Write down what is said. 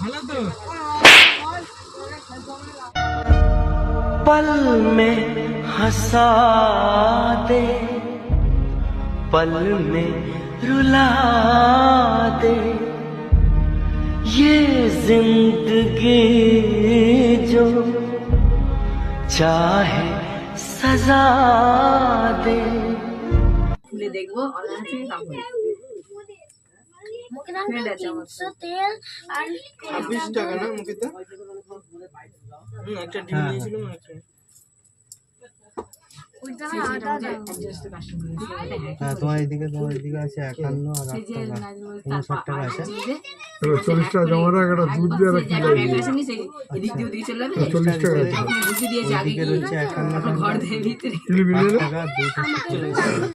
ভালো তো पल में हंसा दे पल में रुला दे ये जिंदगी जो चाहे सजा दे খুলে দেখবো অনায়াসে কাপড় তেল আর 26 টাকা না মুখে তো একটা ডিম দিয়েছিল মনে হচ্ছে হ্যাঁ তোমার এদিকে আছে 51 আর 59 টাকা আছে 40 টাকা জমা রাখ, একটা দুধ দিয়ে রাখি, এদিক দিয়ে দিয়ে চলে যাবে 40 টাকা বুঝে দিয়েছে আগে এদিকে রয়েছে 51 ঘর দিয়ে ভিতরে কিলো বিলে টাকা 2